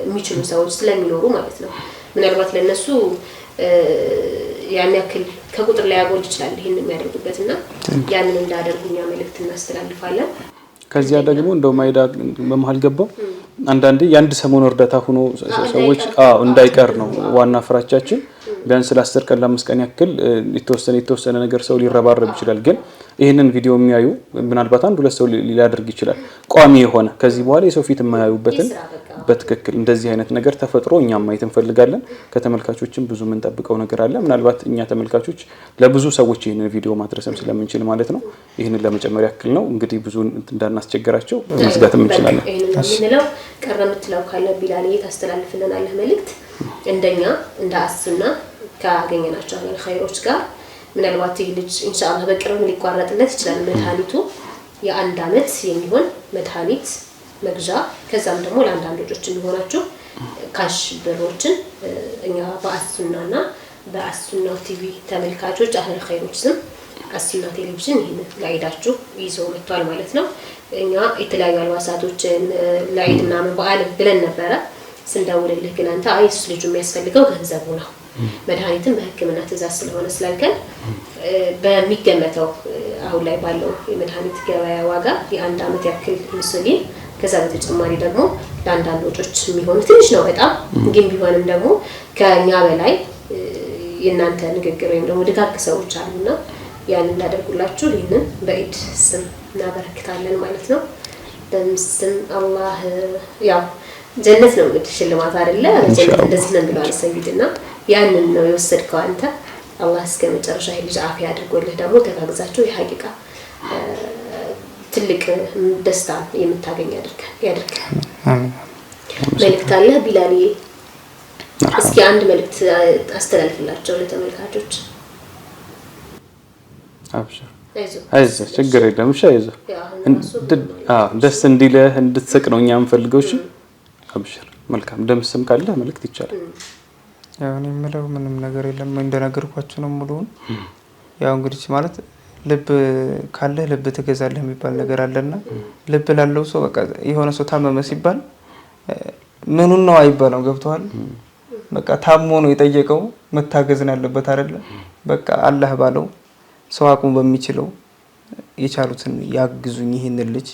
የሚችሉ ሰዎች ስለሚኖሩ ማለት ነው። ምናልባት ለነሱ ያን ያክል ከቁጥር ላይ ያጎል ይችላል ይሄን የሚያደርጉበትና ያንን እንዳደርጉኛ መልእክት እናስተላልፋለን። ከዚያ ደግሞ እንደው ማይዳ በመሃል ገባው አንዳንዴ የአንድ ሰሞን እርዳታ ሆኖ ሰዎች እንዳይቀር ነው ዋና ፍራቻችን። ቢያንስ ለ10 ቀን ለ5 ቀን ያክል የተወሰነ ነገር ሰው ሊረባረብ ይችላል። ግን ይሄንን ቪዲዮ የሚያዩ ምናልባት አንድ ሁለት ሰው ሊያደርግ ይችላል ቋሚ የሆነ ከዚህ በኋላ የሰው ፊት የማያዩበትን በትክክል እንደዚህ አይነት ነገር ተፈጥሮ እኛም ማየት እንፈልጋለን። ከተመልካቾችም ብዙ ምን ጠብቀው ነገር አለ። ምናልባት እኛ ተመልካቾች ለብዙ ሰዎች ይሄንን ቪዲዮ ማድረስም ስለምንችል ማለት ነው ይሄንን ለመጨመር ያክል ነው። እንግዲህ ብዙ እንዳናስቸግራቸው መዝጋትም እንችላለን። ይሄንን ቀረ የምትለው ካለ ቢላል ታስተላልፍልናለህ መልእክት እንደኛ እንደ አስና ካገኘናቸው ኸይሮች ጋር ምናልባት ይህ ልጅ ኢንሻአላህ በቅርብ ሊቋረጥለት ይችላል። መድኃኒቱ የአንድ አመት የሚሆን መድኃኒት መግዣ ከዛም ደግሞ ለአንዳንድ ልጆች የሚሆናቸው ካሽ ብሮችን እኛ በአስናና በአስና ቲቪ ተመልካቾች አህል ኸይሮች ስም አስና ቴሌቪዥን ይሄን ለዒዳችሁ ይዞ መጥቷል ማለት ነው። እኛ የተለያዩ አልባሳቶችን ለዒድና በዓል ብለን ነበረ ስንደውልልህ ግን አንተ አይስ ልጁ የሚያስፈልገው ገንዘቡ ነው መድኃኒትን በህክምና ትእዛዝ ስለሆነ ስላልከን በሚገመተው አሁን ላይ ባለው የመድኃኒት ገበያ ዋጋ የአንድ አመት ያክል ኢንሱሊን ከዛ በተጨማሪ ደግሞ ለአንዳንድ ወጪዎች የሚሆኑ ትንሽ ነው በጣም ግን ቢሆንም ደግሞ ከኛ በላይ የእናንተ ንግግር ወይም ደግሞ ደጋግ ሰዎች አሉና ያንን ላደርጉላችሁ ይሄንን በዒድ ስም እናበረክታለን ማለት ነው። በስም አላህ ያው ጀነት ነው እንግዲህ ሽልማት አይደለ? ጀነት እንደዚህ ነው ብለዋል ሰይድና ያንን ነው የወሰድከው አንተ። አላህ እስከ መጨረሻ ልጅ አፊያ አድርጎልህ ደግሞ ተጋግዛችሁ የሐቂቃ ትልቅ ደስታ የምታገኝ ያድርግ። አሜን። መልእክት አለ ቢላል? እስኪ አንድ መልእክት አስተላልፍላቸው ለተመልካቾች። አብሽር አይዞህ ችግር የለም እሺ አይዞህ ደስ እንዲልህ እንድትስቅ ነው እኛ የምንፈልገው እሺ አብሽር መልካም ደምስም ካለ መልእክት ይቻላል። ያው እኔ የምለው ምንም ነገር የለም እንደነገርኳችሁ ነው ሙሉውን። ያው እንግዲህ ማለት ልብ ካለ ልብ ትገዛለህ የሚባል ነገር አለና ልብ ላለው ሰው በቃ የሆነ ሰው ታመመ ሲባል ምኑን ነው አይባልም ገብቷል። በቃ ታሞ ነው የጠየቀው መታገዝ ነው ያለበት አይደለ? በቃ አላህ ባለው ሰው አቅሙ በሚችለው የቻሉትን ያግዙኝ ይሄን ልጅ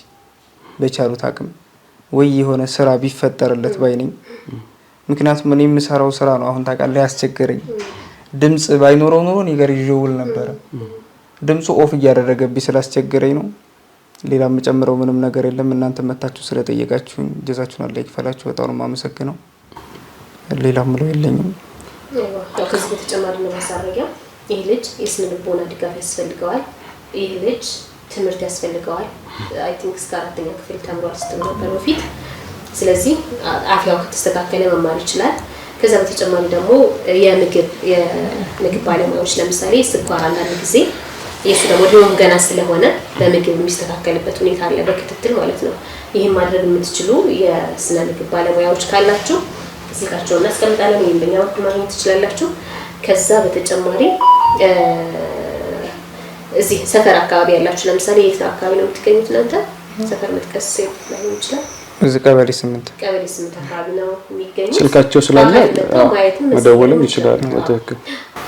በቻሉት አቅም ወይ የሆነ ስራ ቢፈጠርለት ባይነኝ። ምክንያቱም እኔ የምሰራው ስራ ነው አሁን ታውቃለህ ያስቸገረኝ። ድምጽ ባይኖረው ኖሮ ነገር ይዤውል ነበር። ድምጹ ኦፍ እያደረገብኝ ስላስቸገረኝ ነው። ሌላ የምጨምረው ምንም ነገር የለም። እናንተ መታችሁ ስለጠየቃችሁኝ ጀዛችሁን አላህ ይክፈላችሁ። በጣም ነው የማመሰግነው። ሌላ ምለው የለኝም። ከዚህ በተጨማሪ ነው ማሳረጊያ ይህ ልጅ የስነ ልቦና ድጋፍ ያስፈልገዋል። ይህ ልጅ ትምህርት ያስፈልገዋል። አይ ቲንክ እስከ 4ኛ ክፍል ተምሯል ስትነበር በፊት። ስለዚህ አፍያው ከተስተካከለ መማር ይችላል። ከዛ በተጨማሪ ደግሞ የምግብ ባለሙያዎች ለምሳሌ ስኳር አንዳንድ ጊዜ የሱ ደግሞ ደም ገና ስለሆነ በምግብ የሚስተካከልበት ሁኔታ አለ በክትትል ማለት ነው። ይሄን ማድረግ የምትችሉ የስነ ምግብ ባለሙያዎች ካላችሁ ስልካቸውን እናስቀምጣለን ወይም በእኛ በኩል ማግኘት ትችላላችሁ። ከዛ በተጨማሪ እዚህ ሰፈር አካባቢ ያላችሁ ለምሳሌ የት አካባቢ ነው የምትገኙት እናንተ? ሰፈር መጥቀስ ላይ ይችላል። እዚህ ቀበሌ 8 አካባቢ ነው የሚገኙት። ስልካቸው ስላለ መደወልም ይችላል። በትክክል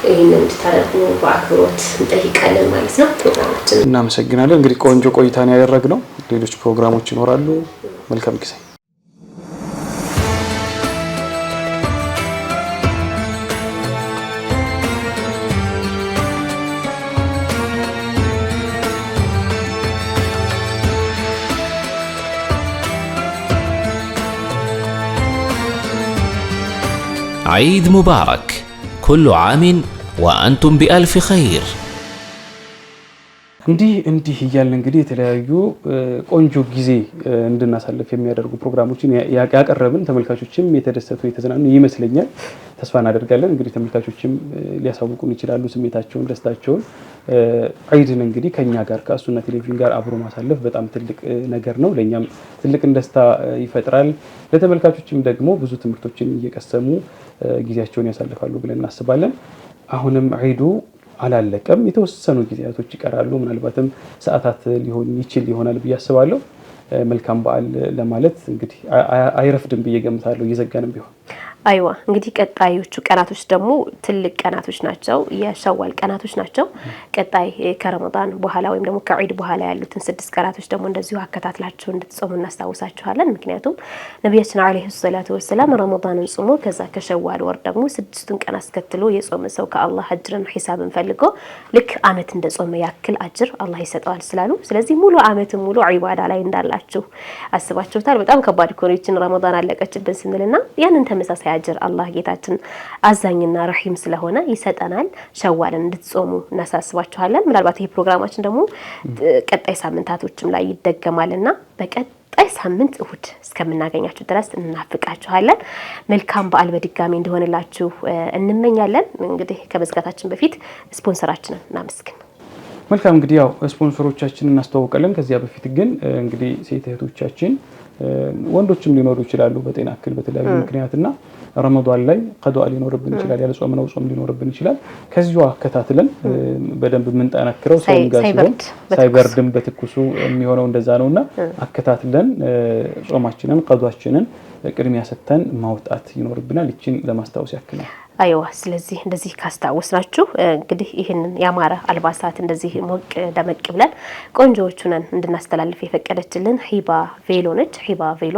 ይሄንን እንድታደርጉ በአክብሮት እንጠይቃለን ማለት ነው። ፕሮግራማችን እናመሰግናለን። እንግዲህ ቆንጆ ቆይታን ያደረግነው ሌሎች ፕሮግራሞች ይኖራሉ። መልካም ጊዜ عيد مبارك كل عام وأنتم بألف خير እንዲህ እያልን እንግዲህ የተለያዩ ቆንጆ ጊዜ እንድናሳልፍ የሚያደርጉ ፕሮግራሞችን ያቀረብን ተመልካቾችም የተደሰቱ የተዝናኑ ይመስለኛል። ተስፋ እናደርጋለን እንግዲህ ተመልካቾችም ሊያሳውቁን ይችላሉ ስሜታቸውን፣ ደስታቸውን። ዒድን እንግዲህ ከኛ ጋር ከአሱና ቴሌቪዥን ጋር አብሮ ማሳለፍ በጣም ትልቅ ነገር ነው። ለኛም ትልቅ ደስታ ይፈጥራል። ለተመልካቾችም ደግሞ ብዙ ትምህርቶችን እየቀሰሙ ጊዜያቸውን ያሳልፋሉ ብለን እናስባለን። አሁንም ዒዱ አላለቀም። የተወሰኑ ጊዜያቶች ይቀራሉ። ምናልባትም ሰዓታት ሊሆን ይችል ይሆናል ብዬ አስባለሁ። መልካም በዓል ለማለት እንግዲህ አይረፍድም ብዬ ገምታለሁ እየዘጋንም ቢሆን። አይዋ እንግዲህ ቀጣዮቹ ቀናቶች ደግሞ ትልቅ ቀናቶች ናቸው። የሸዋል ቀናቶች ናቸው። ቀጣይ ከረመዳን በኋላ ወይም ደግሞ ከዒድ በኋላ ያሉትን 6 ቀናቶች ደግሞ እንደዚሁ አከታትላችሁ እንድትጾሙ እናስታውሳችኋለን። ምክንያቱም ነቢያችን አለይሂ ሰላቱ ወሰላም ረመዳንን ጾሞ ከዛ ከሸዋል ወር ደግሞ 6ቱን ቀን አስከትሎ የጾመ ሰው ከአላህ አጅርን ሒሳብን ፈልጎ ልክ አመት እንደጾመ ያክል አጅር አላህ ይሰጠዋል ስላሉ፣ ስለዚህ ሙሉ አመትን ሙሉ ዒባዳ ላይ እንዳላችሁ አስባችሁታል። በጣም ከባድ ኮኔክሽን ረመዳን አለቀችብን ስንልና ያንን ተመሳሳይ አጅር አላህ ጌታችን አዛኝና ረሂም ስለሆነ ይሰጠናል። ሸዋልን እንድትጾሙ እናሳስባችኋለን። ምናልባት ይሄ ፕሮግራማችን ደግሞ ቀጣይ ሳምንታቶችም ላይ ይደገማልና በቀጣይ ሳምንት እሁድ እስከምናገኛችሁ ድረስ እናፍቃችኋለን። መልካም በዓል በድጋሚ እንዲሆንላችሁ እንመኛለን። እንግዲህ ከመዝጋታችን በፊት ስፖንሰራችንን እናመስግን። መልካም እንግዲህ ያው ስፖንሰሮቻችንን እናስተዋውቃለን። ከዚያ በፊት ግን እንግዲህ ሴት እህቶቻችን ወንዶችም ሊኖሩ ይችላሉ በጤና እክል በተለያዩ ምክንያትና ረመዳን ላይ ቀዷ ሊኖርብን ይችላል፣ ያለ ጾም ነው ጾም ሊኖርብን ይችላል። ከዚሁ አከታትለን በደንብ የምንጠናክረው ሰው ጋር ሲሆን ሳይበርድም በትኩሱ የሚሆነው እንደዛ ነውና አከታትለን ጾማችንን ቀዷችንን ቅድሚያ ሰጥተን ማውጣት ይኖርብናል። ይችን ለማስታወስ ያክል ነው። አይዋ ስለዚህ እንደዚህ ካስታወስናችሁ እንግዲህ ይህንን ያማረ አልባሳት እንደዚህ ሞቅ ደመቅ ብለን ቆንጆዎቹን እንድናስተላልፍ የፈቀደችልን ሂባ ቬሎ ነች። ሂባ ቬሎ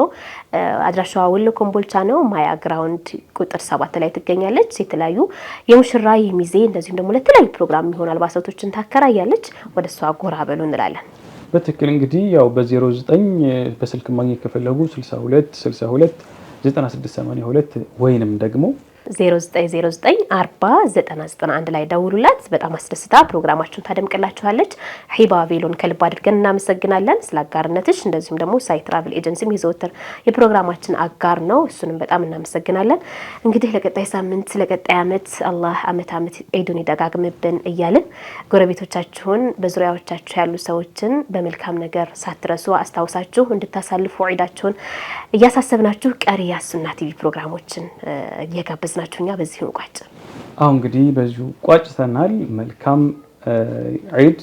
አድራሻዋ ወሎ ኮምቦልቻ ነው። ማያ ግራውንድ ቁጥር 7 ላይ ትገኛለች። የተለያዩ የሙሽራ የሚዜ እንደዚሁም ደግሞ ለተለያዩ ፕሮግራም የሚሆኑ አልባሳቶችን ታከራያለች። ወደሷ ጎራ በሉ እንላለን። በትክክል እንግዲህ ያው በ09 በስልክ ማግኘት ከፈለጉ 62 62 9682 ወይንም ደግሞ 0909409091 ላይ ደውሉላት። በጣም አስደስታ ፕሮግራማችሁን ታደምቅላችኋለች። ሂባ ቬሎን ከልብ አድርገን እናመሰግናለን ስለ አጋርነትሽ። እንደዚሁም ደግሞ ሳይ ትራቭል ኤጀንሲም የዘወትር የፕሮግራማችን አጋር ነው። እሱንም በጣም እናመሰግናለን። እንግዲህ ለቀጣይ ሳምንት ለቀጣይ አመት አላህ አመት ዒዱን ይደጋግምብን እያልን ጎረቤቶቻችሁን በዙሪያዎቻችሁ ያሉ ሰዎችን በመልካም ነገር ሳትረሱ አስታውሳችሁ እንድታሳልፉ ዒዳችሁን እያሳሰብናችሁ ቀሪ የሱና ቲቪ ፕሮግራሞችን እየጋበዝናችሁ እኛ በዚሁ ቋጭ። አሁን እንግዲህ በዚሁ ቋጭተናል። መልካም ዒድ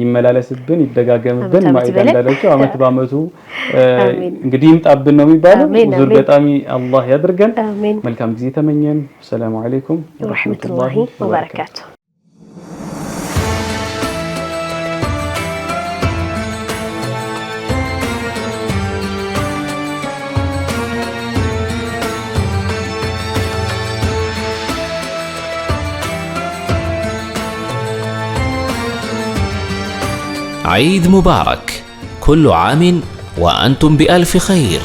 ይመላለስብን ይደጋገምብን። ማይዳ እንዳለችው አመት በአመቱ እንግዲህ ይምጣብን ነው የሚባለው። ዙር ገጣሚ አላህ ያድርገን። መልካም ጊዜ ተመኘን። ሰላም አለይኩም ወራህመቱላሂ ወበረካቱ። عيد مبارك كل عام وأنتم بألف خير.